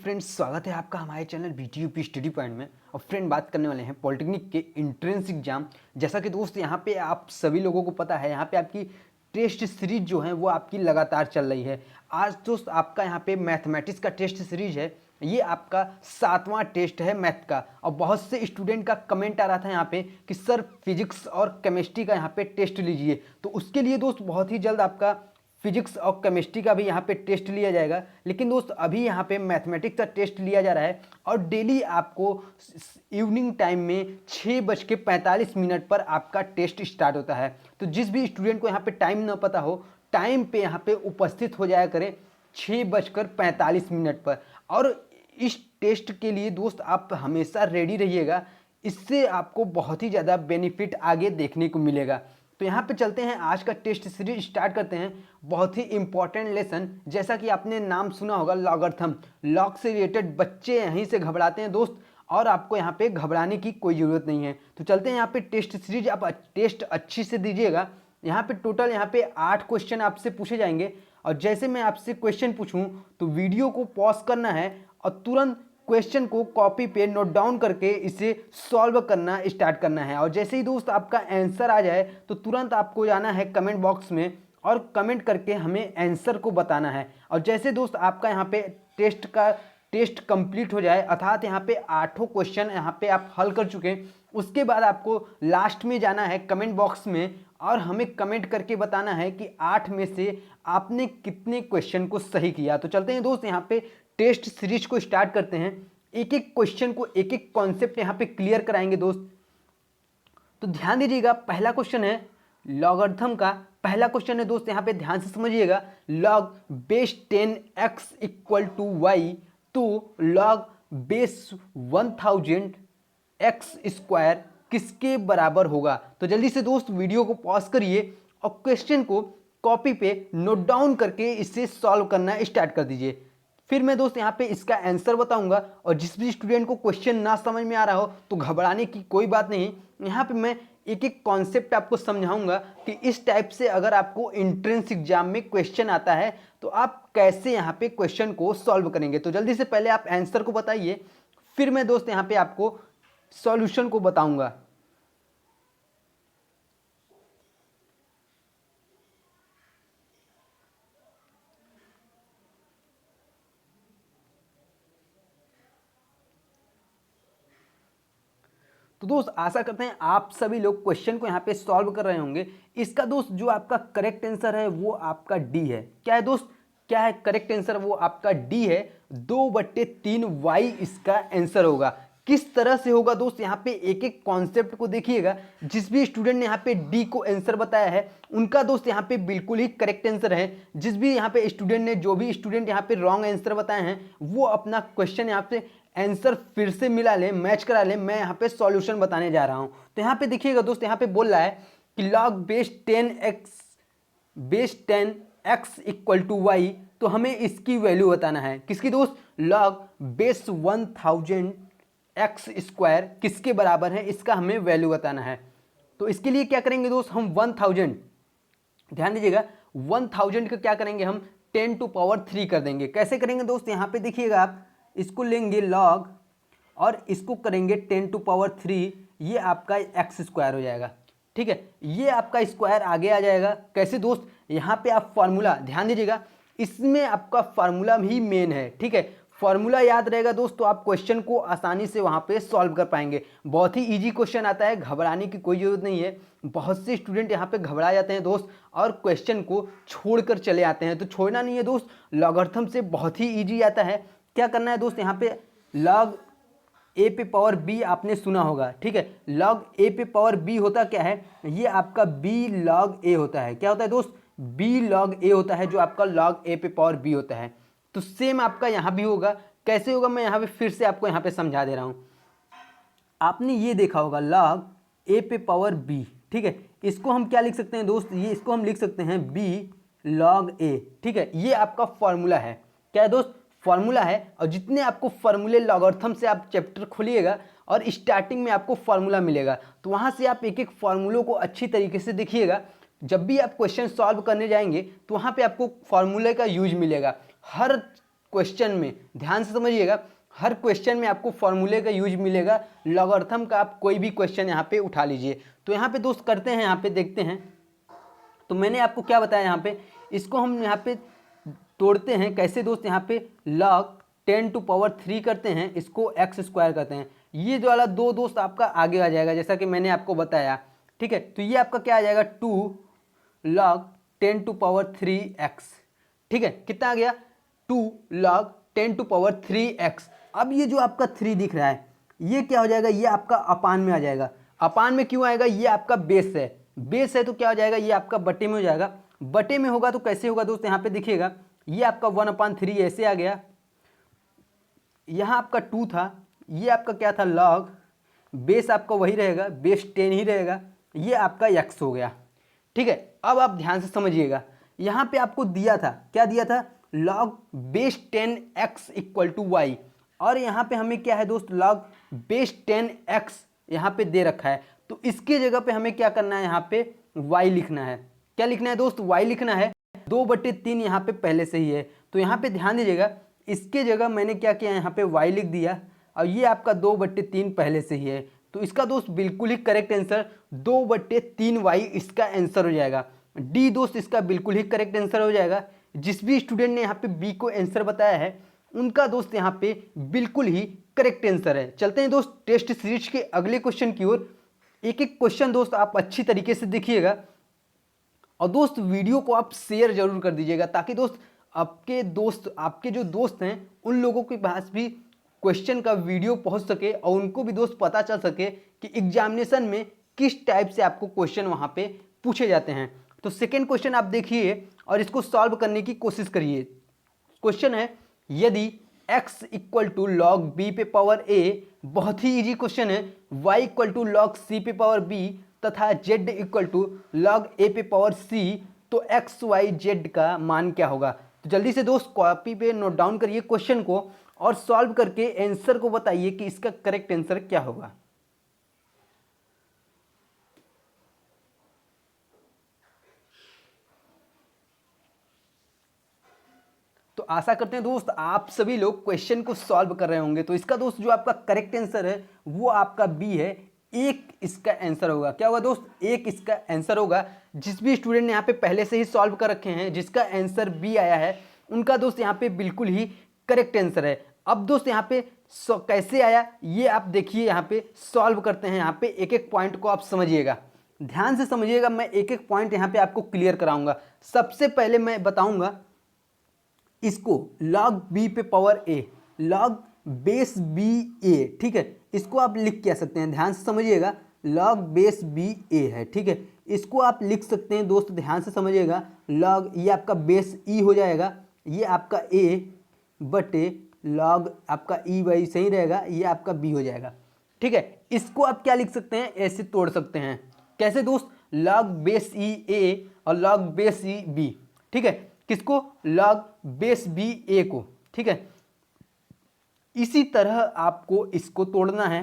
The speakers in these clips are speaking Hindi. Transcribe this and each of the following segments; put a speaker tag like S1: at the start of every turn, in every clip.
S1: फ्रेंड्स, स्वागत है आपका हमारे चैनल बीटीयूपी स्टडी पॉइंट में। और फ्रेंड, बात करने वाले हैं पॉलिटेक्निक के इंट्रेंस एग्जाम। जैसा कि दोस्त यहाँ पे आप सभी लोगों को पता है, यहाँ पे आपकी टेस्ट सीरीज जो है वो आपकी लगातार चल रही है। आज दोस्त आपका यहाँ पे मैथमेटिक्स का टेस्ट सीरीज है, ये आपका 7वां टेस्ट है मैथ का। और बहुत से स्टूडेंट का कमेंट आ रहा था यहाँ पे कि सर फिजिक्स और केमिस्ट्री का यहाँ पे टेस्ट लीजिए, तो उसके लिए दोस्त बहुत ही जल्द आपका फिजिक्स और केमिस्ट्री का भी यहाँ पे टेस्ट लिया जाएगा। लेकिन दोस्त अभी यहाँ पे मैथमेटिक्स का टेस्ट लिया जा रहा है और डेली आपको इवनिंग टाइम में 6:45 पर आपका टेस्ट स्टार्ट होता है। तो जिस भी स्टूडेंट को यहाँ पे टाइम ना पता हो, टाइम पे यहाँ पे उपस्थित हो जाया करें 6:45 पर। और इस टेस्ट के लिए दोस्त आप हमेशा रेडी रहिएगा, इससे आपको बहुत ही ज़्यादा बेनिफिट आगे देखने को मिलेगा। तो यहाँ पे चलते हैं, आज का टेस्ट सीरीज स्टार्ट करते हैं। बहुत ही इंपॉर्टेंट लेसन, जैसा कि आपने नाम सुना होगा लॉगरिथम। लॉग से रिलेटेड बच्चे यहीं से घबराते हैं दोस्त, और आपको यहाँ पे घबराने की कोई ज़रूरत नहीं है। तो चलते हैं यहाँ पे टेस्ट सीरीज, आप टेस्ट अच्छी से दीजिएगा। यहाँ पे टोटल यहाँ पे 8 क्वेश्चन आपसे पूछे जाएंगे। और जैसे मैं आपसे क्वेश्चन पूछूं तो वीडियो को पॉज करना है और तुरंत क्वेश्चन को कॉपी पे नोट डाउन करके इसे सॉल्व करना स्टार्ट करना है। और जैसे ही दोस्त आपका आंसर आ जाए तो तुरंत आपको जाना है कमेंट बॉक्स में और कमेंट करके हमें आंसर को बताना है। और जैसे दोस्त आपका यहाँ पे टेस्ट कंप्लीट हो जाए, अर्थात यहाँ पे 8 क्वेश्चन यहाँ पे आप हल कर चुके हैं, उसके बाद आपको लास्ट में जाना है कमेंट बॉक्स में और हमें कमेंट करके बताना है कि 8 में से आपने कितने क्वेश्चन को सही किया। तो चलते हैं दोस्त, यहाँ पे टेस्ट सीरीज को स्टार्ट करते हैं। एक एक क्वेश्चन को, एक एक कॉन्सेप्ट यहाँ पे क्लियर कराएंगे दोस्त। तो ध्यान दीजिएगा, पहला क्वेश्चन है लॉगरिथम का। पहला क्वेश्चन है दोस्त, यहाँ पे ध्यान से समझिएगा। Log base 10x equal to y, तो लॉग बेस 1000 एक्स स्क्वायर किसके बराबर होगा। तो जल्दी से दोस्त वीडियो को पॉज करिए और क्वेश्चन को कॉपी पे नोट डाउन करके इसे सॉल्व करना स्टार्ट कर दीजिए। फिर मैं दोस्त यहाँ पे इसका आंसर बताऊंगा। और जिस भी स्टूडेंट को क्वेश्चन ना समझ में आ रहा हो तो घबराने की कोई बात नहीं। यहाँ पे मैं एक एक कॉन्सेप्ट आपको समझाऊंगा कि इस टाइप से अगर आपको एंट्रेंस एग्जाम में क्वेश्चन आता है तो आप कैसे यहाँ पे क्वेश्चन को सॉल्व करेंगे। तो जल्दी से पहले आप आंसर को बताइए, फिर मैं दोस्त यहाँ पे आपको सॉल्यूशन को बताऊंगा। तो दोस्त आशा करते हैं आप सभी लोग क्वेश्चन को यहाँ पे सॉल्व कर रहे होंगे। इसका दोस्त जो आपका करेक्ट आंसर है वो आपका डी है। क्या है दोस्त, क्या है करेक्ट आंसर? वो आपका डी है। 2/3 वाई इसका आंसर होगा। किस तरह से होगा दोस्त, यहाँ पे एक एक कॉन्सेप्ट को देखिएगा। जिस भी स्टूडेंट ने यहाँ पे डी को आंसर बताया है उनका दोस्त यहाँ पे बिल्कुल ही करेक्ट आंसर है। जिस भी यहाँ पे स्टूडेंट ने, जो भी स्टूडेंट यहाँ पे रॉन्ग आंसर बताए हैं, वो अपना क्वेश्चन यहाँ पे आंसर फिर से मिला ले, मैच करा ले। मैं यहाँ पे सॉल्यूशन बताने जा रहा हूँ। तो यहाँ पे देखिएगा दोस्त, यहाँ पे बोल रहा है कि log base 10x equal to y, तो हमें इसकी वैल्यू बताना है। किसकी दोस्त? लॉग बेस 1000 एक्स स्क्वायर किसके बराबर है, इसका हमें वैल्यू बताना है। तो इसके लिए क्या करेंगे दोस्त, हम 1000, ध्यान दीजिएगा, 1000 का क्या करेंगे हम 10⁻³ कर देंगे। कैसे करेंगे दोस्त, यहाँ पे देखिएगा, आप इसको लेंगे लॉग और इसको करेंगे 10⁻³, ये आपका एक्स स्क्वायर हो जाएगा। ठीक है, ये आपका स्क्वायर आगे आ जाएगा। कैसे दोस्त, यहाँ पे आप फार्मूला ध्यान दीजिएगा, इसमें आपका फार्मूला भी मेन है। ठीक है, फार्मूला याद रहेगा दोस्त तो आप क्वेश्चन को आसानी से वहाँ पे सॉल्व कर पाएंगे। बहुत ही इजी क्वेश्चन आता है, घबराने की कोई ज़रूरत नहीं है। बहुत से स्टूडेंट यहाँ पे घबरा जाते हैं दोस्त और क्वेश्चन को छोड़कर चले आते हैं, तो छोड़ना नहीं है दोस्त। लॉगरिथम से बहुत ही ईजी आता है। क्या करना है दोस्त, यहाँ पे लॉग ए पे पावर बी आपने सुना होगा। ठीक है, लॉग ए पे पावर बी होता क्या है, ये आपका बी लॉग ए होता है। क्या होता है दोस्त, बी लॉग ए होता है, जो आपका लॉग ए पे पावर बी होता है। तो सेम आपका यहाँ भी होगा। कैसे होगा, मैं यहाँ पे फिर से आपको यहाँ पे समझा दे रहा हूँ। आपने ये देखा होगा लॉग ए पे पावर बी। ठीक है, इसको हम क्या लिख सकते हैं दोस्त, ये इसको हम लिख सकते हैं बी लॉग ए। ठीक है, ये आपका फॉर्मूला है। क्या है दोस्त, फॉर्मूला है। और जितने आपको फॉर्मूले लॉगरिथम से आप चैप्टर खोलिएगा और स्टार्टिंग में आपको फॉर्मूला मिलेगा, तो वहाँ से आप एक एक फॉर्मूलों को अच्छी तरीके से देखिएगा। जब भी आप क्वेश्चन सॉल्व करने जाएंगे तो वहाँ पे आपको फॉर्मूले का यूज मिलेगा। हर क्वेश्चन में, ध्यान से समझिएगा, हर क्वेश्चन में आपको फॉर्मूले का यूज मिलेगा। लॉगरिथम का आप कोई भी क्वेश्चन यहाँ पे उठा लीजिए। तो यहाँ पे दोस्त करते हैं, यहाँ पे देखते हैं। तो मैंने आपको क्या बताया, यहाँ पे इसको हम यहाँ पे तोड़ते हैं कैसे दोस्त, यहाँ पे log 10⁻³ करते हैं, इसको x² करते हैं। ये जो वाला 2 दोस्त आपका आगे आ जाएगा, जैसा कि मैंने आपको बताया, ठीक है। तो ये आपका क्या आ जाएगा, 2 log 10⁻3x, ठीक है। कितना आ गया, 2 log 10⁻3x। अब ये जो आपका 3 दिख रहा है, ये क्या हो जाएगा, ये आपका अपान में आ जाएगा। अपान में क्यों आएगा, ये आपका बेस है, बेस है तो क्या हो जाएगा, ये आपका बटे में हो जाएगा। बटे में होगा तो कैसे होगा दोस्त, यहाँ पे देखिएगा, ये आपका 1/3 ऐसे आ गया, यहाँ आपका 2 था, ये आपका क्या था log, बेस आपका वही रहेगा, बेस 10 ही रहेगा, ये आपका x हो गया, ठीक है। अब आप ध्यान से समझिएगा, यहाँ पे आपको दिया था, क्या दिया था, log बेस 10x = y, और यहाँ पे हमें क्या है दोस्त, log बेस 10x यहाँ पे दे रखा है। तो इसके जगह पे हमें क्या करना है, यहाँ पे y लिखना है। क्या लिखना है दोस्त, y लिखना है। 2/3 यहाँ पे पहले से ही है, तो यहाँ पे ध्यान दीजिएगा, इसके जगह मैंने क्या किया, यहाँ पे y लिख दिया, और ये आपका 2/3 पहले से ही है। तो इसका दोस्त बिल्कुल ही करेक्ट आंसर 2/3y इसका आंसर हो जाएगा। डी दोस्त इसका बिल्कुल ही करेक्ट आंसर हो जाएगा। जिस भी स्टूडेंट ने यहाँ पे बी को आंसर बताया है, उनका दोस्त यहाँ पे बिल्कुल ही करेक्ट आंसर है। चलते हैं दोस्त टेस्ट सीरीज के अगले क्वेश्चन की ओर। एक एक क्वेश्चन दोस्त आप अच्छी तरीके से देखिएगा, और दोस्त वीडियो को आप शेयर जरूर कर दीजिएगा, ताकि दोस्त आपके जो दोस्त हैं उन लोगों के पास भी क्वेश्चन का वीडियो पहुंच सके, और उनको भी दोस्त पता चल सके कि एग्जामिनेशन में किस टाइप से आपको क्वेश्चन वहां पे पूछे जाते हैं। तो सेकेंड क्वेश्चन आप देखिए और इसको सॉल्व करने की कोशिश करिए। क्वेश्चन है, यदि x = log b पे पावर a, बहुत ही इजी क्वेश्चन है, y = log c पे पावर b तथा z = log a पे पावर c, तो x y z का मान क्या होगा। तो जल्दी से दोस्त कॉपी पे नोट डाउन करिए क्वेश्चन को, और सॉल्व करके आंसर को बताइए कि इसका करेक्ट आंसर क्या होगा। तो आशा करते हैं दोस्त आप सभी लोग क्वेश्चन को सॉल्व कर रहे होंगे। तो इसका दोस्त जो आपका करेक्ट आंसर है वो आपका बी है, 1 इसका आंसर होगा। क्या होगा दोस्त, 1 इसका आंसर होगा। जिस भी स्टूडेंट ने यहाँ पे पहले से ही सॉल्व कर रखे हैं, जिसका आंसर बी आया है, उनका दोस्त यहाँ पे बिल्कुल ही करेक्ट आंसर है। अब दोस्त यहाँ पे कैसे आया ये आप देखिए, यहाँ पे सॉल्व करते हैं। यहाँ पे एक एक पॉइंट को आप समझिएगा, ध्यान से समझिएगा, मैं एक एक पॉइंट यहाँ पे आपको क्लियर कराऊंगा। सबसे पहले मैं बताऊंगा इसको log b पे power a, log base b a, ठीक है। इसको आप लिख क्या सकते हैं, ध्यान से समझिएगा, log बेस b a है, ठीक है। इसको आप लिख सकते हैं दोस्त, ध्यान से समझिएगा, log, ये आपका बेस e हो जाएगा, ये आपका a बटे log आपका e y सही रहेगा, ये आपका b हो जाएगा, ठीक है। इसको आप क्या लिख सकते हैं, ऐसे तोड़ सकते हैं। कैसे दोस्त, log बेस e a और log बेस e b, ठीक है। किसको, log बेस b a को, ठीक है। इसी तरह आपको इसको तोड़ना है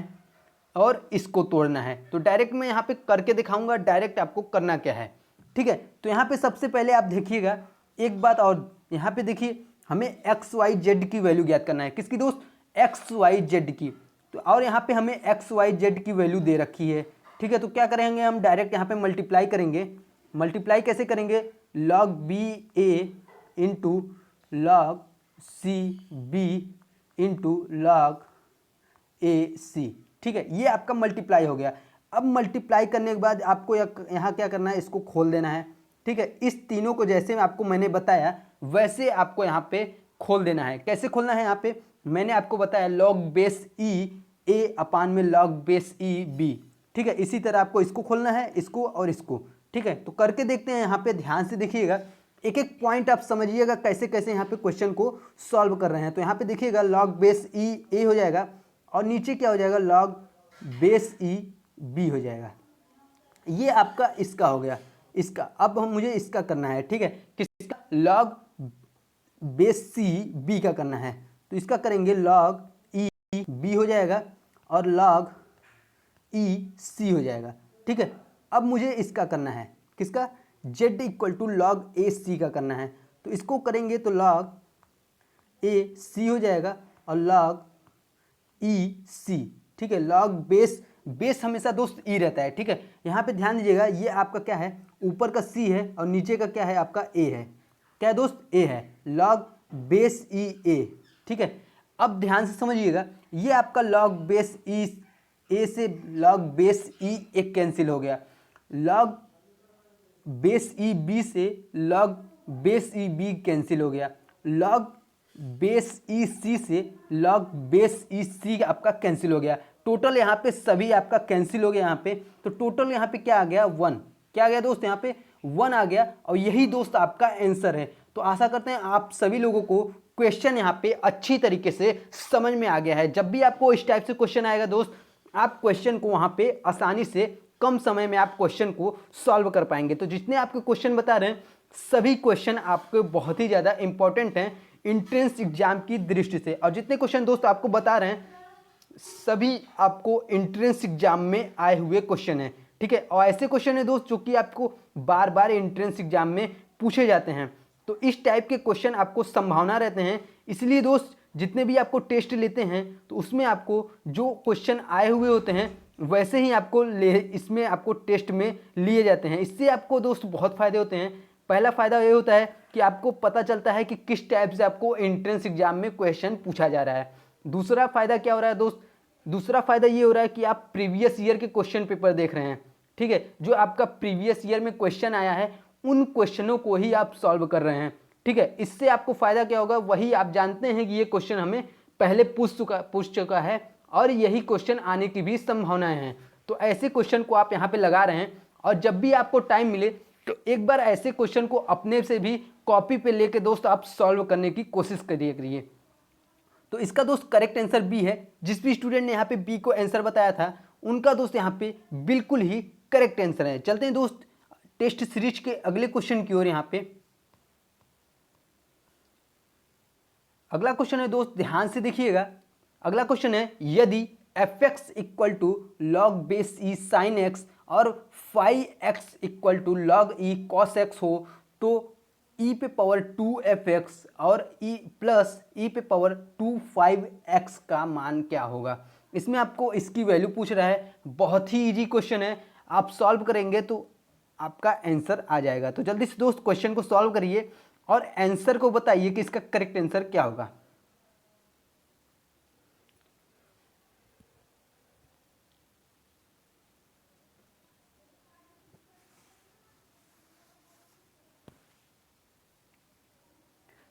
S1: और इसको तोड़ना है। तो डायरेक्ट मैं यहाँ पे करके दिखाऊंगा, डायरेक्ट आपको करना क्या है, ठीक है। तो यहाँ पे सबसे पहले आप देखिएगा एक बात, और यहाँ पे देखिए हमें एक्स वाई जेड की वैल्यू ज्ञात करना है। किसकी दोस्त, एक्स वाई जेड की। तो और यहाँ पे हमें एक्स वाई जेड की वैल्यू दे रखी है, ठीक है। तो क्या करेंगे हम, डायरेक्ट यहाँ पे मल्टीप्लाई करेंगे। मल्टीप्लाई कैसे करेंगे, log B A into log C B into log A C, ठीक है। ये आपका मल्टीप्लाई हो गया। अब मल्टीप्लाई करने के बाद आपको यहाँ क्या करना है, इसको खोल देना है, ठीक है। इस तीनों को जैसे आपको मैंने बताया वैसे आपको यहाँ पे खोल देना है। कैसे खोलना है, यहाँ पे मैंने आपको बताया log बेस ई ए अपान में log बेस ई बी, ठीक है। इसी तरह आपको इसको खोलना है, इसको और इसको, ठीक है। तो करके देखते हैं। यहाँ पे ध्यान से देखिएगा, एक एक पॉइंट आप समझिएगा कैसे कैसे यहाँ पे क्वेश्चन को सॉल्व कर रहे हैं। तो यहाँ पे देखिएगा log बेस ई ए हो जाएगा, और नीचे क्या हो जाएगा, log बेस ई बी हो जाएगा। ये आपका इसका हो गया, इसका। अब हम मुझे इसका करना है, ठीक है। किसका, log बेस सी बी का करना है। तो इसका करेंगे log ई बी हो जाएगा और log ई सी हो जाएगा, ठीक है। अब मुझे इसका करना है, किसका, z = log ए सी का करना है। तो इसको करेंगे तो log ए सी हो जाएगा और लॉग ई सी, ठीक है। लॉग बेस, बेस हमेशा दोस्त ई रहता है, ठीक है। यहाँ पे ध्यान दीजिएगा, ये आपका क्या है, ऊपर का सी है और नीचे का क्या है आपका ए है, क्या है दोस्त, ए है, लॉग बेस ई ए, ठीक है। अब ध्यान से समझिएगा, ये आपका लॉग बेस ई ए से लॉग बेस ई एक कैंसिल हो गया, लॉग बेस ई बी से log base e b cancel हो गया, लॉग बेस ई सी से लॉग बेस ई सी आपका कैंसिल हो गया। टोटल यहाँ पे सभी आपका कैंसिल हो गया यहाँ पे, तो टोटल यहाँ पे क्या आ गया, 1। क्या आ गया दोस्त, यहाँ पे 1 आ गया और यही दोस्त आपका आंसर है। तो आशा करते हैं आप सभी लोगों को क्वेश्चन यहाँ पे अच्छी तरीके से समझ में आ गया है। जब भी आपको इस टाइप से क्वेश्चन आएगा दोस्त, आप क्वेश्चन को वहाँ पे आसानी से कम समय में आप क्वेश्चन को सॉल्व कर पाएंगे। तो जितने आपके क्वेश्चन बता रहे हैं, सभी क्वेश्चन आपके बहुत ही ज़्यादा इंपॉर्टेंट हैं इंट्रेंस एग्जाम की दृष्टि से। और जितने क्वेश्चन दोस्त आपको बता रहे हैं, सभी आपको इंट्रेंस एग्जाम में आए हुए क्वेश्चन हैं, ठीक है। और ऐसे क्वेश्चन है दोस्त जो कि आपको बार बार इंट्रेंस एग्जाम में पूछे जाते हैं। तो इस टाइप के क्वेश्चन आपको संभावना रहते हैं, इसलिए दोस्त जितने भी आपको टेस्ट लेते हैं तो उसमें आपको जो क्वेश्चन आए हुए होते हैं वैसे ही आपको इसमें आपको टेस्ट में लिए जाते हैं। इससे आपको दोस्त बहुत फ़ायदे होते हैं। पहला फ़ायदा ये होता है कि आपको पता चलता है कि किस टाइप से आपको एंट्रेंस एग्जाम में क्वेश्चन पूछा जा रहा है। दूसरा फ़ायदा क्या हो रहा है दोस्त, दूसरा फ़ायदा ये हो रहा है कि आप प्रीवियस ईयर के क्वेश्चन पेपर देख रहे हैं, ठीक है। जो आपका प्रीवियस ईयर में क्वेश्चन आया है उन क्वेश्चनों को ही आप सॉल्व कर रहे हैं, ठीक है। इससे आपको फ़ायदा क्या होगा, वही आप जानते हैं कि ये क्वेश्चन हमें पहले पूछ चुका है और यही क्वेश्चन आने की भी संभावनाएं हैं। तो ऐसे क्वेश्चन को आप यहाँ पे लगा रहे हैं और जब भी आपको टाइम मिले तो एक बार ऐसे क्वेश्चन को अपने से भी कॉपी पे लेके दोस्त आप सॉल्व करने की कोशिश करिए। तो इसका दोस्त करेक्ट आंसर बी है। जिस भी स्टूडेंट ने यहाँ पे बी को आंसर बताया था उनका दोस्त यहाँ पे बिल्कुल ही करेक्ट आंसर है। चलते हैं दोस्त टेस्ट सीरीज के अगले क्वेश्चन की ओर। यहाँ पे अगला क्वेश्चन है दोस्त, ध्यान से देखिएगा। अगला क्वेश्चन है, यदि F X equal to log base E sine X और phi X equal to log E cos X हो तो ई पे पावर 2f(x) और ई प्लस ई पे पावर 2(5x) का मान क्या होगा। इसमें आपको इसकी वैल्यू पूछ रहा है। बहुत ही इजी क्वेश्चन है, आप सॉल्व करेंगे तो आपका आंसर आ जाएगा। तो जल्दी से दोस्त क्वेश्चन को सॉल्व करिए और आंसर को बताइए कि इसका करेक्ट आंसर क्या होगा।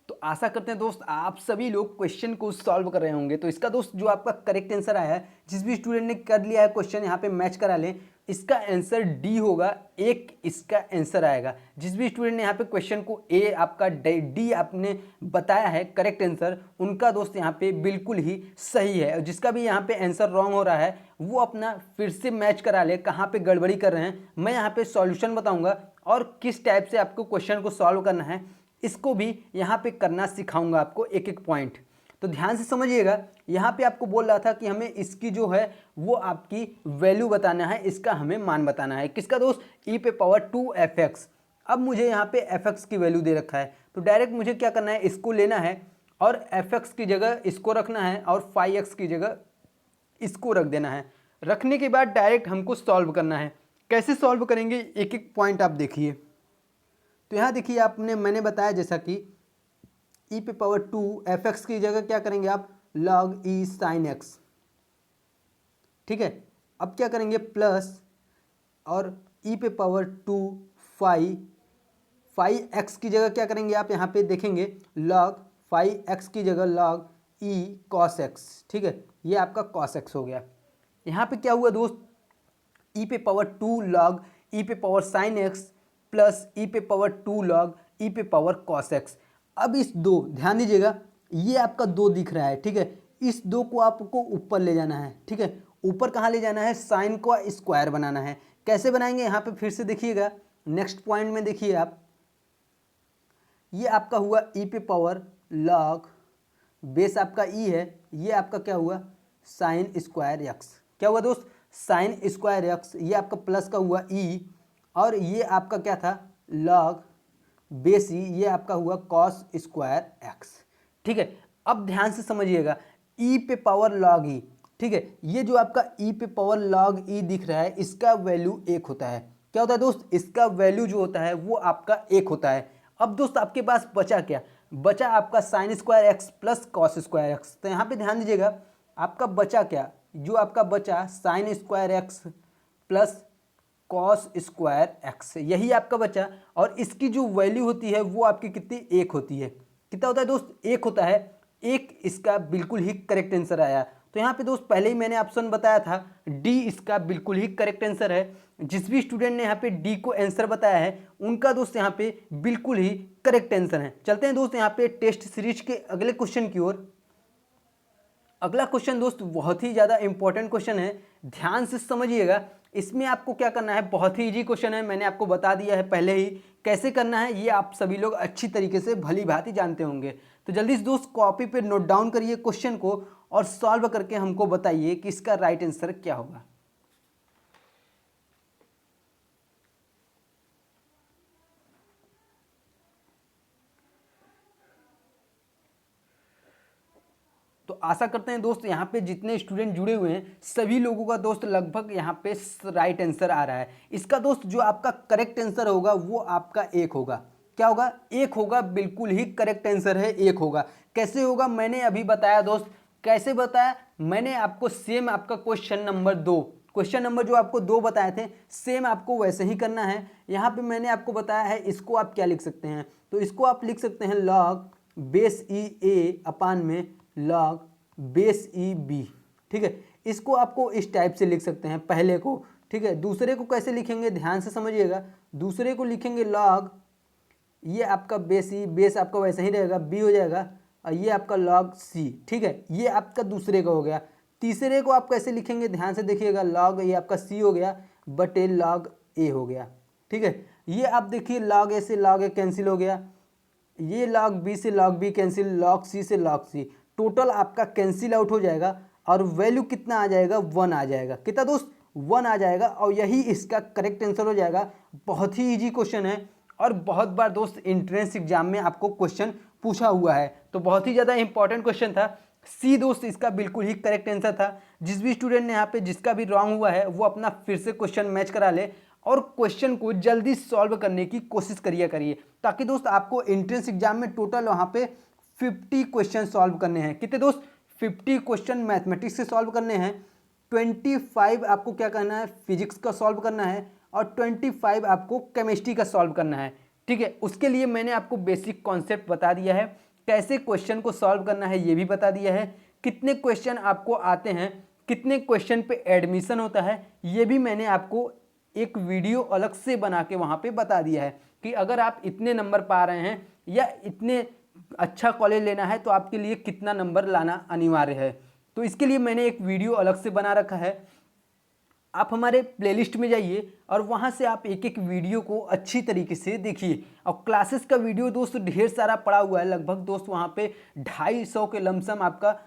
S1: तो आशा करते हैं दोस्त आप सभी लोग क्वेश्चन को सॉल्व कर रहे होंगे। तो इसका दोस्त जो आपका करेक्ट आंसर आया है, जिस भी स्टूडेंट ने कर लिया है क्वेश्चन यहाँ पे मैच करा लें, इसका आंसर डी होगा। एक इसका आंसर आएगा। जिस भी स्टूडेंट ने यहाँ पे क्वेश्चन को ए आपका डी आपने बताया है करेक्ट आंसर, उनका दोस्त यहाँ पे बिल्कुल ही सही है। और जिसका भी यहाँ पे आंसर रॉन्ग हो रहा है वो अपना फिर से मैच करा ले, कहाँ पे गड़बड़ी कर रहे हैं। मैं यहाँ पे सॉल्यूशन बताऊँगा और किस टाइप से आपको क्वेश्चन को सॉल्व करना है इसको भी यहाँ पे करना सिखाऊंगा आपको एक एक पॉइंट। तो ध्यान से समझिएगा। यहाँ पे आपको बोल रहा था कि हमें इसकी जो है वो आपकी वैल्यू बताना है, इसका हमें मान बताना है। किसका दोस्त, ई पे पावर 2f(x). अब मुझे यहाँ पे f(x) की वैल्यू दे रखा है तो डायरेक्ट मुझे क्या करना है, इसको लेना है और f(x) की जगह इसको रखना है और φx की जगह इसको रख देना है। रखने के बाद डायरेक्ट हमको सॉल्व करना है। कैसे सॉल्व करेंगे एक एक पॉइंट आप देखिए। तो यहाँ देखिए मैंने बताया जैसा कि ई पे पावर 2f(x) की जगह क्या करेंगे आप, log ई साइन एक्स, ठीक है। अब क्या करेंगे प्लस और ई पे पावर 2(5)x) की जगह क्या करेंगे आप यहाँ पे देखेंगे log 5x की जगह log ई cos x, ठीक है। ये आपका cos x हो गया। यहाँ पे क्या हुआ दोस्त, ई पे पावर 2 log ई पे पावर साइन एक्स प्लस ई पे पावर 2 log ई पे पावर cos x। अब इस दो, ध्यान दीजिएगा, ये आपका 2 दिख रहा है, ठीक है। इस 2 को आपको ऊपर ले जाना है, ठीक है। ऊपर कहाँ ले जाना है, साइन को स्क्वायर बनाना है। कैसे बनाएंगे यहाँ पे फिर से देखिएगा, नेक्स्ट पॉइंट में देखिए आप, ये आपका हुआ ई पे पावर log बेस आपका ई है, ये आपका क्या हुआ साइन स्क्वायर एक्स। क्या हुआ दोस्त, साइन स्क्वायर एक्स। ये आपका प्लस का हुआ ई और ये आपका क्या था log बेस ई, ये आपका हुआ cos स्क्वायर एक्स, ठीक है। अब ध्यान से समझिएगा, ई पे पावर लॉग ई, ठीक है, ये जो आपका ई पे पावर लॉग ई दिख रहा है, इसका वैल्यू 1 होता है। क्या होता है दोस्त, इसका वैल्यू जो होता है वो आपका 1 होता है। अब दोस्त आपके पास बचा क्या, बचा आपका sine square x plus cos square x. तो यहाँ पे ध्यान दीजिएगा, आपका बचा क्या, जो आपका बचा sine square x plus cos square x, यही आपका बचा। और इसकी जो वैल्यू होती है वो आपकी कितनी, 1 होती है। कितना होता है दोस्त, 1 होता है। 1 इसका बिल्कुल ही करेक्ट आंसर आया। तो यहाँ पे दोस्त पहले ही मैंने ऑप्शन बताया था, डी इसका बिल्कुल ही करेक्ट आंसर है। जिस भी स्टूडेंट ने यहाँ पे डी को आंसर बताया है उनका दोस्त यहाँ पे बिल्कुल ही करेक्ट आंसर है। चलते हैं दोस्त यहाँ पे टेस्ट सीरीज के अगले क्वेश्चन की ओर। अगला क्वेश्चन दोस्त बहुत ही ज़्यादा इंपॉर्टेंट क्वेश्चन है, ध्यान से समझिएगा। इसमें आपको क्या करना है, बहुत ही इजी क्वेश्चन है, मैंने आपको बता दिया है पहले ही कैसे करना है, ये आप सभी लोग अच्छी तरीके से भली भांति जानते होंगे। तो जल्दी से दोस्त कॉपी पे नोट डाउन करिए क्वेश्चन को और सॉल्व करके हमको बताइए कि इसका राइट आंसर क्या होगा। तो आशा करते हैं दोस्त यहाँ पे जितने स्टूडेंट जुड़े हुए हैं सभी लोगों का दोस्त लगभग यहाँ पे राइट आंसर आ रहा है। इसका दोस्त जो आपका करेक्ट आंसर होगा वो आपका 1 होगा। क्या होगा, 1 होगा, बिल्कुल ही करेक्ट आंसर है, 1 होगा। कैसे होगा मैंने अभी बताया दोस्त, कैसे बताया मैंने आपको, सेम आपका क्वेश्चन नंबर 2, क्वेश्चन नंबर जो आपको 2 बताए थे सेम आपको वैसे ही करना है। यहाँ पे मैंने आपको बताया है, इसको आप क्या लिख सकते हैं, तो इसको आप लिख सकते हैं लॉग बेस ई ए अपान में लॉग बेस ई बी, ठीक है। इसको आपको इस टाइप से लिख सकते हैं पहले को, ठीक है। दूसरे को कैसे लिखेंगे ध्यान से समझिएगा, दूसरे को लिखेंगे लॉग, ये आपका बेस ई, बेस आपका वैसे ही रहेगा बी हो जाएगा, और ये आपका लॉग सी, ठीक है, ये आपका दूसरे का हो गया। तीसरे को आप कैसे लिखेंगे ध्यान से देखिएगा, लॉग ये आपका सी हो गया बटे लॉग ए हो गया, ठीक है। ये आप देखिए लॉग ए से लॉग ए कैंसिल हो गया, ये लॉग बी से log B cancel, log c से लॉग सी, टोटल आपका कैंसिल आउट हो जाएगा और वैल्यू कितना आ जाएगा, 1 आ जाएगा। कितना दोस्त, 1 आ जाएगा और यही इसका करेक्ट आंसर हो जाएगा। बहुत ही इजी क्वेश्चन है और बहुत बार दोस्त एंट्रेंस एग्जाम में आपको क्वेश्चन पूछा हुआ है, तो बहुत ही ज़्यादा इंपॉर्टेंट क्वेश्चन था। सी दोस्त इसका बिल्कुल ही करेक्ट आंसर था। जिस भी स्टूडेंट ने यहाँ पे जिसका भी रॉन्ग हुआ है वो अपना फिर से क्वेश्चन मैच करा ले और क्वेश्चन को जल्दी सॉल्व करने की कोशिश करिए, ताकि दोस्त आपको एंट्रेंस एग्जाम में टोटल वहाँ पे 50 क्वेश्चन सॉल्व करने हैं। कितने दोस्त, 50 क्वेश्चन मैथमेटिक्स से सॉल्व करने हैं, 25 आपको क्या करना है, फिजिक्स का सॉल्व करना है और 25 आपको केमिस्ट्री का सॉल्व करना है, ठीक है। उसके लिए मैंने आपको बेसिक कॉन्सेप्ट बता दिया है, कैसे क्वेश्चन को सॉल्व करना है ये भी बता दिया है, कितने क्वेश्चन आपको आते हैं, कितने क्वेश्चन पे एडमिशन होता है ये भी मैंने आपको एक वीडियो अलग से बना के वहाँ पे बता दिया है कि अगर आप इतने नंबर पा रहे हैं या इतने अच्छा कॉलेज लेना है तो आपके लिए कितना नंबर लाना अनिवार्य है। तो इसके लिए मैंने एक वीडियो अलग से बना रखा है, आप हमारे प्लेलिस्ट में जाइए और वहाँ से आप एक एक वीडियो को अच्छी तरीके से देखिए। और क्लासेस का वीडियो दोस्त ढेर सारा पड़ा हुआ है, लगभग दोस्त वहाँ पे 250 के लमसम आपका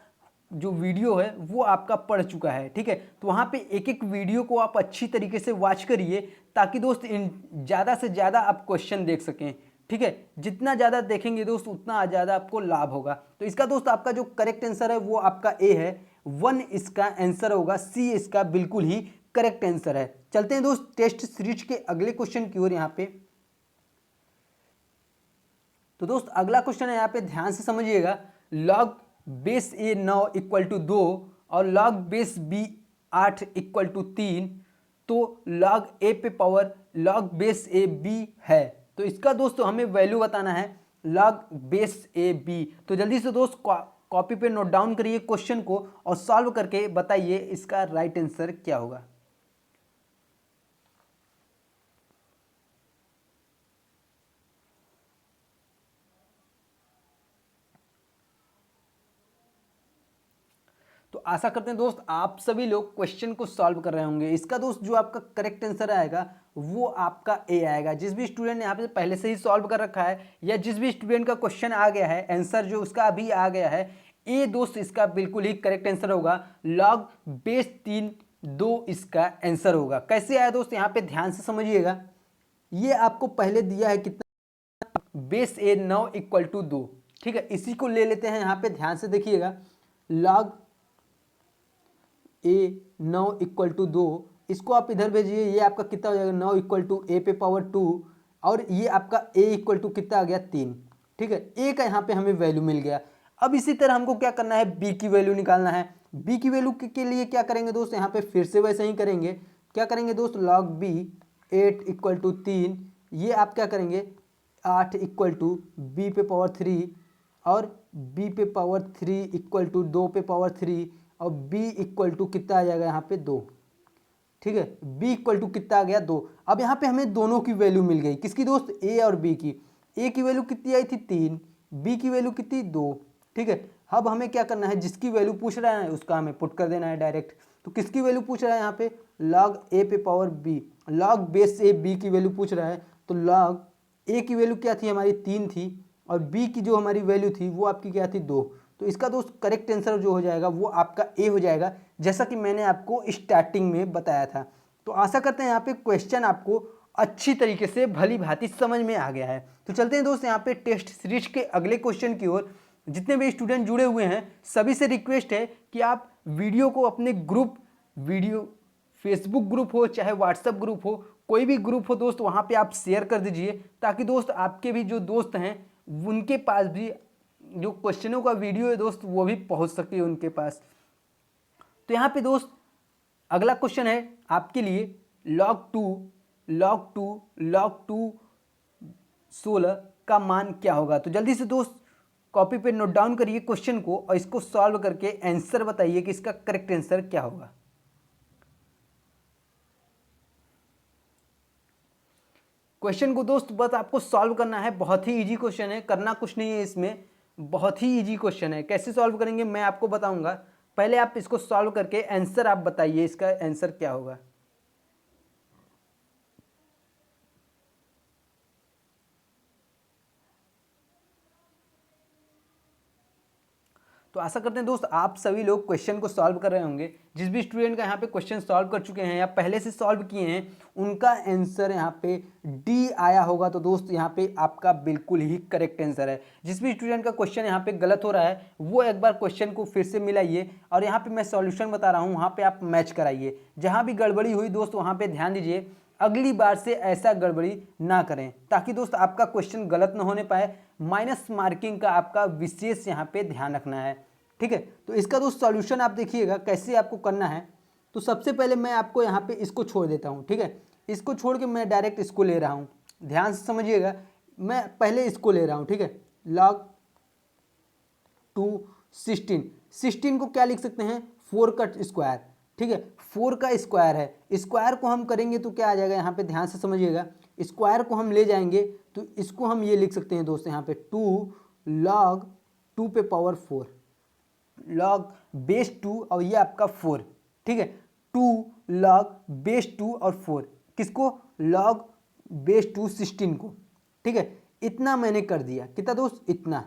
S1: जो वीडियो है वो आपका पड़ चुका है, ठीक है। तो वहाँ पे एक एक वीडियो को आप अच्छी तरीके से वॉच करिए ताकि दोस्त इन ज़्यादा से ज़्यादा आप क्वेश्चन देख सकें, ठीक है। जितना ज़्यादा देखेंगे दोस्त उतना ज़्यादा आपको लाभ होगा। तो इसका दोस्त आपका जो करेक्ट आंसर है वो आपका ए है, 1 इसका आंसर होगा, सी इसका बिल्कुल ही करेक्ट आंसर है। चलते हैं दोस्त टेस्ट सीरीज के अगले क्वेश्चन की ओर यहाँ पे। तो दोस्त अगला क्वेश्चन है, यहाँ पे ध्यान से समझिएगा, log base a 9 equal to 2 और log base b 8 equal to 3, तो लॉग ए पे power log base a b है। तो इसका दोस्तों हमें वैल्यू बताना है लॉग बेस ए बी। तो जल्दी से दोस्त कॉपी पे नोट डाउन करिए क्वेश्चन को और सॉल्व करके बताइए इसका राइट आंसर क्या होगा। तो आशा करते हैं दोस्त आप सभी लोग क्वेश्चन को सॉल्व कर रहे होंगे। इसका दोस्त जो आपका करेक्ट आंसर आएगा वो आपका ए आएगा। जिस भी स्टूडेंट ने यहाँ पे पहले से ही सॉल्व कर रखा है या जिस भी स्टूडेंट का क्वेश्चन आ गया है आंसर जो उसका अभी आ गया है, ए दोस्त इसका बिल्कुल ही करेक्ट आंसर होगा, लॉग बेस 3 2 इसका आंसर होगा। कैसे आया दोस्त, यहाँ पे ध्यान से समझिएगा, ये आपको पहले दिया है कितना, बेस ए 9 इक्वल टू 2, ठीक है, इसी को ले लेते हैं यहाँ पे, ध्यान से देखिएगा, log a 9 इक्वल टू 2, इसको आप इधर भेजिए, ये आपका कितना हो जाएगा 9 इक्वल टू a पे पावर 2, और ये आपका a इक्वल टू कितना आ गया 3। ठीक है, a का यहाँ पे हमें वैल्यू मिल गया। अब इसी तरह हमको क्या करना है, b की वैल्यू निकालना है। b की वैल्यू के लिए क्या करेंगे दोस्त, यहाँ पे फिर से वैसे ही करेंगे। क्या करेंगे दोस्त, log b 8 इक्वल टू 3, ये आप क्या करेंगे 8 इक्वल टू b पे पावर 3, और b पे पावर 3 इक्वल टू 2 पे पावर 3, और b इक्वल टू कितना आ जाएगा यहाँ पे 2। ठीक है, b इक्वल टू कितना आ गया 2। अब यहाँ पे हमें दोनों की वैल्यू मिल गई, किसकी दोस्त, a और b की। a की वैल्यू कितनी आई थी 3, b की वैल्यू कितनी 2। ठीक है, अब हमें क्या करना है, जिसकी वैल्यू पूछ रहा है उसका हमें पुट कर देना है डायरेक्ट। तो किसकी वैल्यू पूछ रहा है यहाँ पे, log a पे power b, log base a b की वैल्यू पूछ रहा है। तो log a की वैल्यू क्या थी हमारी 3 थी, और b की जो हमारी वैल्यू थी वो आपकी क्या थी 2। तो इसका दोस्त करेक्ट आंसर जो हो जाएगा वो आपका ए हो जाएगा, जैसा कि मैंने आपको स्टार्टिंग में बताया था। तो आशा करते हैं यहाँ पे क्वेश्चन आपको अच्छी तरीके से भली भांति समझ में आ गया है। तो चलते हैं दोस्त यहाँ पे टेस्ट सीरीज के अगले क्वेश्चन की ओर। जितने भी स्टूडेंट जुड़े हुए हैं सभी से रिक्वेस्ट है कि आप वीडियो को अपने ग्रुप, वीडियो फेसबुक ग्रुप हो चाहे व्हाट्सएप ग्रुप हो, कोई भी ग्रुप हो दोस्त, वहाँ पे आप शेयर कर दीजिए, ताकि दोस्त आपके भी जो दोस्त हैं उनके पास भी जो क्वेश्चनों का वीडियो है दोस्त वो भी पहुँच सके उनके पास। तो यहाँ पे दोस्त अगला क्वेश्चन है आपके लिए, log 2 16 का मान क्या होगा। तो जल्दी से दोस्त कॉपी पे नोट डाउन करिए क्वेश्चन को, और इसको सॉल्व करके आंसर बताइए कि इसका करेक्ट आंसर क्या होगा। क्वेश्चन को दोस्त बस आपको सॉल्व करना है, बहुत ही इजी क्वेश्चन है, करना कुछ नहीं है इसमें, बहुत ही इजी क्वेश्चन है। कैसे सॉल्व करेंगे मैं आपको बताऊंगा, पहले आप इसको सॉल्व करके आंसर आप बताइए इसका आंसर क्या होगा। तो आशा करते हैं दोस्त आप सभी लोग क्वेश्चन को सॉल्व कर रहे होंगे। जिस भी स्टूडेंट का यहाँ पे क्वेश्चन सॉल्व कर चुके हैं या पहले से सॉल्व किए हैं उनका आंसर यहाँ पे डी आया होगा। तो दोस्त यहाँ पे आपका बिल्कुल ही करेक्ट आंसर है। जिस भी स्टूडेंट का क्वेश्चन यहाँ पे गलत हो रहा है वो एक बार क्वेश्चन को फिर से मिलाइए, और यहाँ पे मैं सॉल्यूशन बता रहा हूँ वहाँ पे आप मैच कराइए। जहाँ भी गड़बड़ी हुई दोस्त वहाँ पे ध्यान दीजिए, अगली बार से ऐसा गड़बड़ी ना करें, ताकि दोस्त आपका क्वेश्चन गलत ना होने पाए। माइनस मार्किंग का आपका विशेष यहाँ पे ध्यान रखना है, ठीक है। तो इसका दोस्त सॉल्यूशन आप देखिएगा कैसे आपको करना है। तो सबसे पहले मैं आपको यहाँ पे इसको छोड़ देता हूँ, ठीक है। इसको छोड़ के मैं डायरेक्ट इसको ले रहा हूँ, ध्यान से समझिएगा। मैं पहले इसको ले रहा हूँ, ठीक है। log 2 16 को क्या लिख सकते हैं 4 का स्क्वायर, ठीक है। 4 का स्क्वायर है, स्क्वायर को हम करेंगे तो क्या आ जाएगा, यहाँ पे ध्यान से समझिएगा। स्क्वायर को हम ले जाएंगे तो इसको हम ये लिख सकते हैं दोस्त यहाँ पे 2 log 2 पे पावर 4, log बेस 2 और ये आपका 4, ठीक है। 2 log बेस 2 और 4 किसको, log बेस 2 16 को, ठीक है। इतना मैंने कर दिया, कितना दोस्त, इतना।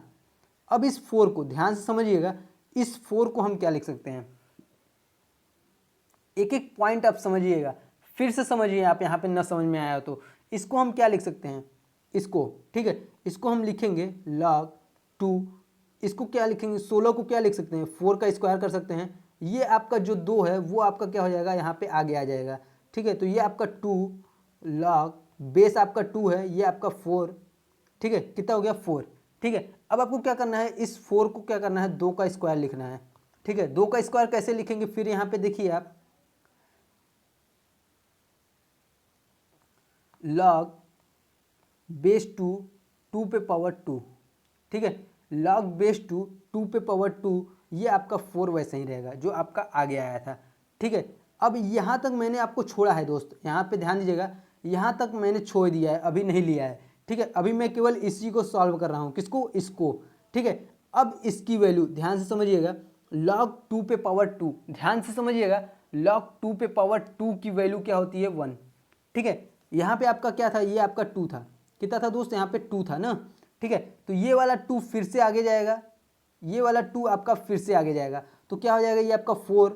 S1: अब इस 4 को ध्यान से समझिएगा, इस 4 को हम क्या लिख सकते हैं, एक एक पॉइंट आप समझिएगा, फिर से समझिए, आप यहाँ पे ना समझ में आया तो इसको हम क्या लिख सकते हैं, इसको, ठीक है। इसको हम लिखेंगे log 2, इसको क्या लिखेंगे 16 को क्या लिख सकते हैं 4 का स्क्वायर कर सकते हैं। ये आपका जो 2 है वो आपका क्या हो जाएगा, यहाँ पे आगे आ जाएगा, ठीक है। तो ये आपका 2 log बेस आपका 2 है, ये आपका 4, ठीक है। कितना हो गया 4, ठीक है। अब आपको क्या करना है, इस 4 को क्या करना है 2 का स्क्वायर लिखना है, ठीक है। 2 का स्क्वायर कैसे लिखेंगे, फिर यहाँ पे देखिए आप, log बेस 2 पे पावर 2, ठीक है। log बेस 2 पे पावर 2, ये आपका 4 वैसे ही रहेगा जो आपका आगे आया था, ठीक है। अब यहाँ तक मैंने आपको छोड़ा है दोस्त, यहाँ पे ध्यान दीजिएगा, यहाँ तक मैंने छोड़ दिया है, अभी नहीं लिया है, ठीक है। अभी मैं केवल इसी को सॉल्व कर रहा हूँ, किसको, इसको, ठीक है। अब इसकी वैल्यू ध्यान से समझिएगा, log 2 पे पावर 2, ध्यान से समझिएगा, log 2 पे पावर 2 की वैल्यू क्या होती है 1, ठीक है। यहाँ पे आपका क्या था, ये आपका 2 था, कितना था दोस्त, यहाँ पे 2 था ना, ठीक है। तो ये वाला 2 फिर से आगे जाएगा, ये वाला 2 आपका फिर से आगे जाएगा, तो क्या हो जाएगा, ये आपका 4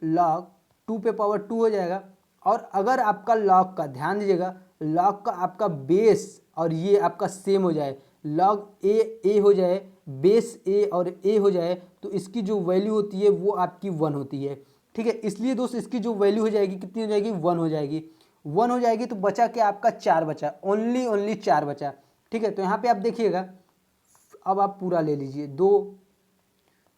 S1: log 2 पे पावर 2 हो जाएगा। और अगर आपका log का ध्यान दीजिएगा, log का आपका बेस और ये आपका सेम हो जाए, log a हो जाए, बेस ए और ए हो जाए तो इसकी जो वैल्यू होती है वो आपकी 1 होती है। ठीक है, इसलिए दोस्त इसकी जो वैल्यू हो जाएगी कितनी हो जाएगी, 1 हो जाएगी। 1 हो जाएगी तो बचा क्या आपका 4 बचा, ओनली 4 बचा। ठीक है, तो यहाँ पे आप देखिएगा, अब आप पूरा ले लीजिए 2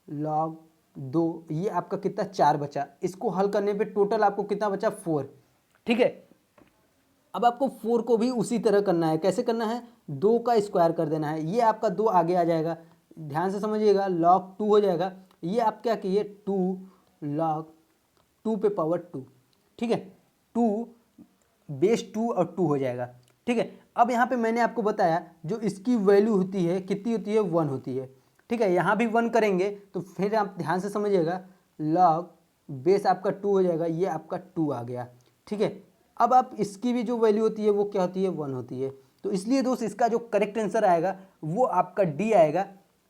S1: log 2, ये आपका कितना 4 बचा। इसको हल करने पे टोटल आपको कितना बचा 4। ठीक है, अब आपको 4 को भी उसी तरह करना है। कैसे करना है, 2 का स्क्वायर कर देना है। ये आपका 2 आगे आ जाएगा, ध्यान से समझिएगा, log 2 हो जाएगा। ये आप क्या कीजिए 2 log 2 पे पावर 2। ठीक है, 2 बेस 2 और 2 हो जाएगा। ठीक है, अब यहाँ पे मैंने आपको बताया जो इसकी वैल्यू होती है कितनी होती है, 1 होती है। ठीक है, यहाँ भी 1 करेंगे तो फिर आप ध्यान से समझिएगा, log बेस आपका 2 हो जाएगा, ये आपका 2 आ गया। ठीक है, अब आप इसकी भी जो वैल्यू होती है वो क्या होती है, 1 होती है। तो इसलिए दोस्त इसका जो करेक्ट आंसर आएगा वो आपका डी आएगा,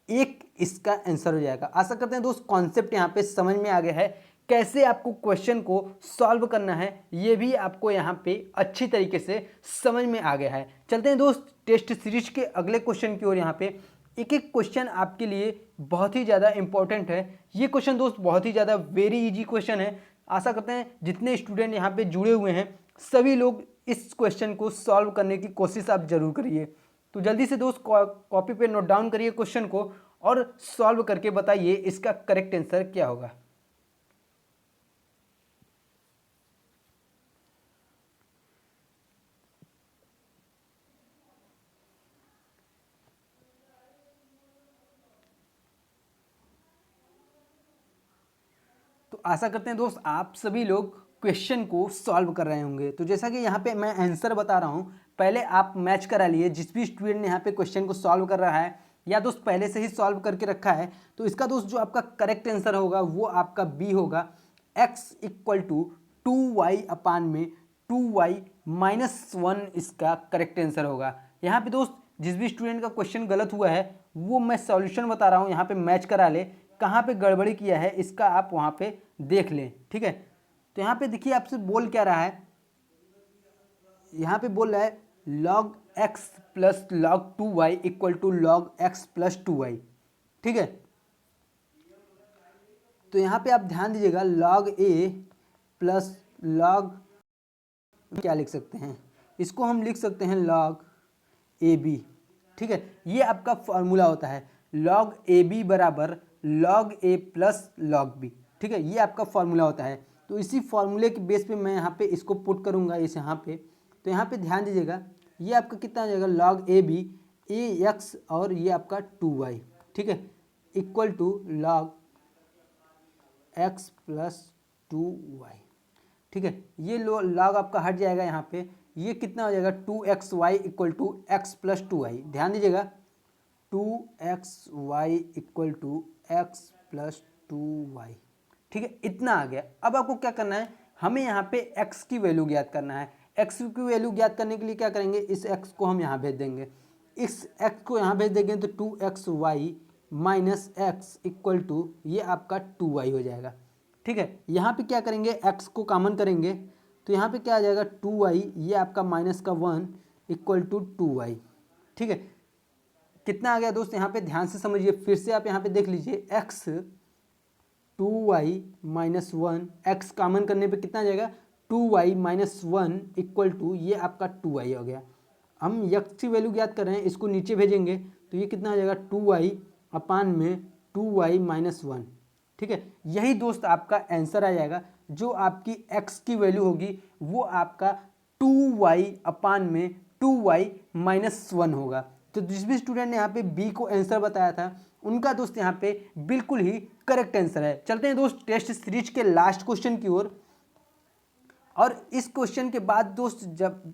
S1: एक इसका आंसर हो जाएगा। आशा करते हैं दोस्त कॉन्सेप्ट यहाँ पे समझ में आ गया है, कैसे आपको क्वेश्चन को सॉल्व करना है ये भी आपको यहाँ पे अच्छी तरीके से समझ में आ गया है। चलते हैं दोस्त टेस्ट सीरीज के अगले क्वेश्चन की ओर। यहाँ पे एक एक क्वेश्चन आपके लिए बहुत ही ज़्यादा इंपॉर्टेंट है। ये क्वेश्चन दोस्त बहुत ही ज़्यादा वेरी इजी क्वेश्चन है। आशा करते हैं जितने स्टूडेंट यहाँ पे जुड़े हुए हैं सभी लोग इस क्वेश्चन को सॉल्व करने की कोशिश आप जरूर करिए। तो जल्दी से दोस्त कॉपी पे नोट डाउन करिए क्वेश्चन को और सॉल्व करके बताइए इसका करेक्ट आंसर क्या होगा। तो आशा करते हैं दोस्त आप सभी लोग क्वेश्चन को सॉल्व कर रहे होंगे। तो जैसा कि यहाँ पे मैं आंसर बता रहा हूँ, पहले आप मैच करा लिए। जिस भी स्टूडेंट ने यहाँ पे क्वेश्चन को सॉल्व कर रहा है या दोस्त पहले से ही सॉल्व करके रखा है, तो इसका दोस्त जो आपका करेक्ट आंसर होगा वो आपका बी होगा, x इक्वल टू 2y अपान में 2y माइनस 1 इसका करेक्ट आंसर होगा। यहाँ पे दोस्त जिस भी स्टूडेंट का क्वेश्चन गलत हुआ है वो मैं सॉल्यूशन बता रहा हूँ, यहाँ पे मैच करा ले, कहाँ पे गड़बड़ी किया है इसका आप वहाँ पे देख लें। ठीक है, तो यहाँ पे देखिए आपसे बोल क्या रहा है, यहाँ पे बोल रहा है log x plus log 2y equal to log x plus 2y। ठीक है, तो यहाँ पे आप ध्यान दीजिएगा log a प्लस log, क्या लिख सकते हैं इसको, हम लिख सकते हैं log ab। ठीक है, ये आपका फॉर्मूला होता है, log ab बराबर log a plus log b। ठीक है, ये आपका फॉर्मूला होता है। तो इसी फॉर्मूले के बेस पे मैं यहाँ पे इसको पुट करूँगा इस यहाँ पे। तो यहाँ पे ध्यान दीजिएगा ये आपका कितना आ जाएगा log ab ax और ये आपका 2y। ठीक है, equal to log x plus 2y। ठीक है, ये log आपका हट जाएगा यहाँ पे, ये कितना हो जाएगा 2xy equal to x plus 2y। ध्यान दीजिएगा 2xy equal to x plus 2y। ठीक है, इतना आ गया। अब आपको क्या करना है, हमें यहाँ पे x की वैल्यू ज्ञात करना है। x की वैल्यू ज्ञात करने के लिए क्या करेंगे, इस x को हम यहाँ भेज देंगे, इस x को यहाँ भेज देंगे तो 2xy minus x equal to ये आपका 2y हो जाएगा। ठीक है, यहाँ पे क्या करेंगे x को कॉमन करेंगे तो यहाँ पे क्या आ जाएगा 2y, ये आपका माइनस का 1 इक्वल टू 2y। ठीक है, कितना आ गया दोस्त, यहाँ पे ध्यान से समझिए, फिर से आप यहाँ पे देख लीजिए x 2y minus 1, x common करने पे कितना आ जाएगा 2y माइनस 1 इक्वल टू ये आपका 2y हो गया। हम x की वैल्यू ज्ञात कर रहे हैं, इसको नीचे भेजेंगे तो ये कितना आ जाएगा 2y अपान में 2y माइनस 1। ठीक है, यही दोस्त आपका आंसर आ जाएगा। जो आपकी x की वैल्यू होगी वो आपका 2y अपान में 2y माइनस 1 होगा। तो जिस भी स्टूडेंट ने यहाँ पे बी को आंसर बताया था उनका दोस्त यहाँ पे बिल्कुल ही करेक्ट आंसर है। चलते हैं दोस्त टेस्ट सीरीज के लास्ट क्वेश्चन की ओर। और इस क्वेश्चन के बाद दोस्त जब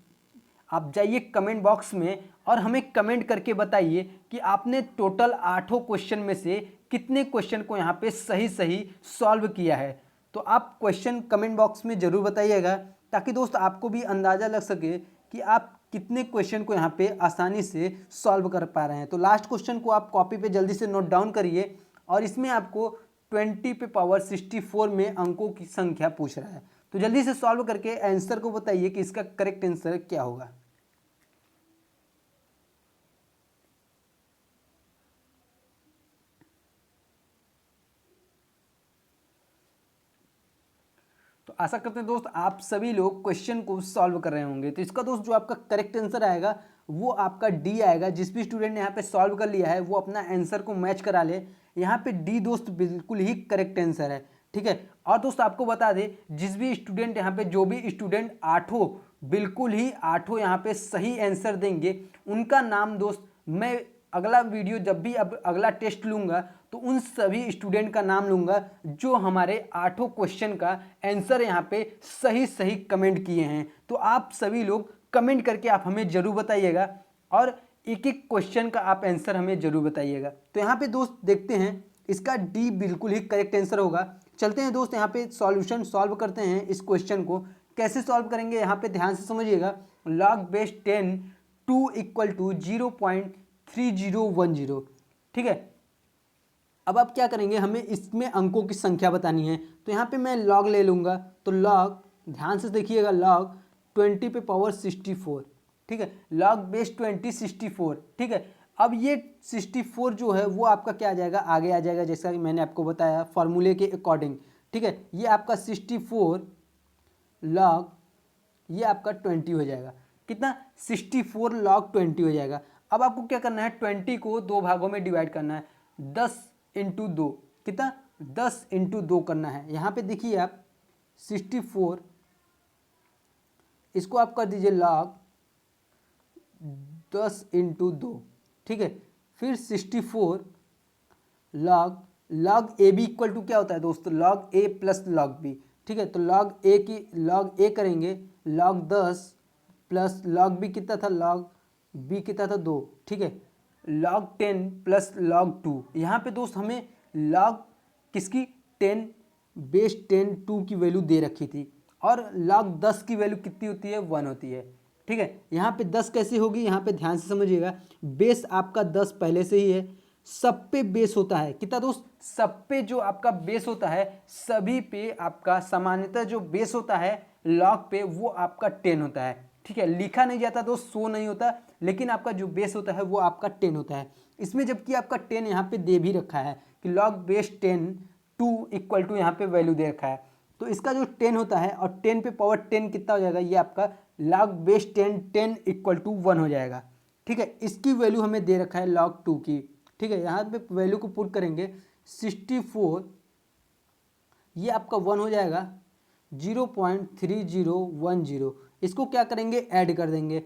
S1: आप जाइए कमेंट बॉक्स में और हमें कमेंट करके बताइए कि आपने टोटल 8 क्वेश्चन में से कितने क्वेश्चन को यहाँ पे सही सही सॉल्व किया है। तो आप क्वेश्चन कमेंट बॉक्स में ज़रूर बताइएगा ताकि दोस्त आपको भी अंदाज़ा लग सके कि आप कितने क्वेश्चन को यहाँ पे आसानी से सॉल्व कर पा रहे हैं। तो लास्ट क्वेश्चन को आप कॉपी पे जल्दी से नोट डाउन करिए और इसमें आपको 20 पे पावर 64 में अंकों की संख्या पूछ रहा है। तो जल्दी से सॉल्व करके आंसर को बताइए कि इसका करेक्ट आंसर क्या होगा। तो आशा करते हैं दोस्त आप सभी लोग क्वेश्चन को सॉल्व कर रहे होंगे। तो इसका दोस्त जो आपका करेक्ट आंसर आएगा वो आपका डी आएगा। जिस भी स्टूडेंट ने यहाँ पे सॉल्व कर लिया है वो अपना आंसर को मैच करा ले। यहाँ पे डी दोस्त बिल्कुल ही करेक्ट आंसर है, ठीक है। और दोस्त आपको बता दे, जिस भी स्टूडेंट यहाँ पे जो भी स्टूडेंट आठों बिल्कुल ही आठों यहाँ पे सही आंसर देंगे उनका नाम दोस्त मैं अगला वीडियो जब भी अब अगला टेस्ट लूँगा तो उन सभी स्टूडेंट का नाम लूँगा जो हमारे आठों क्वेश्चन का आंसर यहाँ पे सही सही कमेंट किए हैं। तो आप सभी लोग कमेंट करके आप हमें ज़रूर बताइएगा और एक एक क्वेश्चन का आप आंसर हमें ज़रूर बताइएगा। तो यहाँ पे दोस्त देखते हैं इसका डी बिल्कुल ही करेक्ट आंसर होगा। चलते हैं दोस्त यहाँ पे सॉल्यूशन सॉल्व करते हैं। इस क्वेश्चन को कैसे सॉल्व करेंगे यहाँ पे ध्यान से समझिएगा। log बेस 10 2 इक्वल टू 0.3010, ठीक है। अब आप क्या करेंगे, हमें इसमें अंकों की संख्या बतानी है। तो यहाँ पे मैं log ले लूँगा। तो log ध्यान से देखिएगा log 20 पे पावर 64, ठीक है। log बेस 20 64, ठीक है। अब ये 64 जो है वो आपका क्या आ जाएगा, आगे आ जाएगा जैसा कि मैंने आपको बताया फॉर्मूले के अकॉर्डिंग, ठीक है। ये आपका 64 log ये आपका 20 हो जाएगा। कितना, 64 log 20 हो जाएगा। अब आपको क्या करना है, 20 को दो भागों में डिवाइड करना है। 10 इंटू 2, कितना, 10 इंटू 2 करना है। यहाँ पे देखिए आप 64 इसको आप कर दीजिए log 10 इंटू 2, ठीक है। फिर 64 log a b equal to क्या होता है दोस्त, log a plus log b, ठीक है। तो log ए करेंगे log 10 प्लस log बी कितना था, log बी कितना था 2, ठीक है। log 10 प्लस log 2, यहाँ पे दोस्त हमें log किसकी 10 बेस 10 2 की वैल्यू दे रखी थी और log 10 की वैल्यू कितनी होती है, 1 होती है, ठीक है। यहाँ पे 10 कैसे होगी, यहाँ पे ध्यान से समझिएगा। बेस आपका 10 पहले से ही है, सब पे बेस होता है कितना दोस्त, सब पे जो आपका बेस होता है सभी पे आपका सामान्यतः जो बेस होता है log पे वो आपका 10 होता है, ठीक है। लिखा नहीं जाता दोस्त, शो नहीं होता, लेकिन आपका जो बेस होता है वो आपका 10 होता है। इसमें जबकि आपका 10 यहाँ पे दे भी रखा है कि log बेस 10 2 इक्वल टू यहाँ पे वैल्यू दे रखा है। तो इसका जो 10 होता है और 10 पे पावर 10 कितना हो जाएगा, ये आपका log बेस 10 इक्वल टू 1 हो जाएगा, ठीक है। इसकी वैल्यू हमें दे रखा है log 2 की, ठीक है। यहाँ पे वैल्यू को पुट करेंगे 64 ये आपका 1 हो जाएगा 0.3010। इसको क्या करेंगे, ऐड कर देंगे,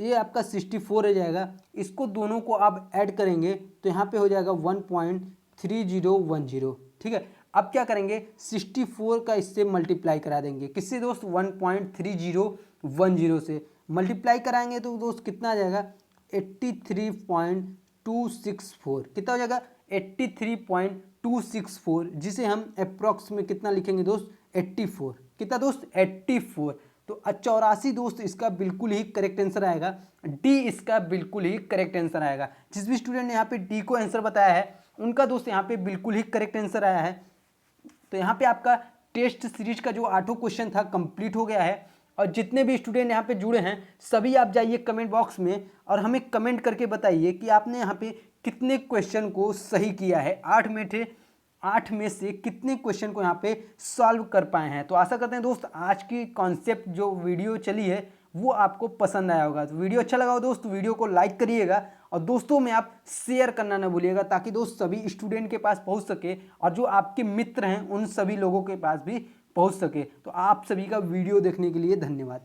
S1: ये आपका 64 हो जाएगा। इसको दोनों को आप ऐड करेंगे तो यहाँ पे हो जाएगा 1.3010, ठीक है। अब क्या करेंगे, 64 का इससे मल्टीप्लाई करा देंगे, किससे दोस्त, 1.3010 से मल्टीप्लाई कराएंगे तो दोस्त कितना आ जाएगा, 83.264, कितना हो जाएगा 83.264, जिसे हम अप्रॉक्स में कितना लिखेंगे दोस्त, 84, कितना दोस्त 84। तो 84 दोस्त इसका बिल्कुल ही करेक्ट आंसर आएगा। डी इसका बिल्कुल ही करेक्ट आंसर आएगा। जिस भी स्टूडेंट ने यहाँ पे डी को आंसर बताया है उनका दोस्त यहाँ पे बिल्कुल ही करेक्ट आंसर आया है। तो यहाँ पे आपका टेस्ट सीरीज का जो 8 क्वेश्चन था कंप्लीट हो गया है। और जितने भी स्टूडेंट यहाँ पे जुड़े हैं सभी आप जाइए कमेंट बॉक्स में और हमें कमेंट करके बताइए कि आपने यहाँ पे कितने क्वेश्चन को सही किया है। 8 में से कितने क्वेश्चन को यहाँ पे सॉल्व कर पाए हैं। तो आशा करते हैं दोस्त आज की कॉन्सेप्ट जो वीडियो चली है वो आपको पसंद आया होगा। तो वीडियो अच्छा लगा हो दोस्त वीडियो को लाइक करिएगा और दोस्तों में आप शेयर करना ना भूलिएगा ताकि दोस्त सभी स्टूडेंट के पास पहुंच सके और जो आपके मित्र हैं उन सभी लोगों के पास भी पहुंच सके। तो आप सभी का वीडियो देखने के लिए धन्यवाद।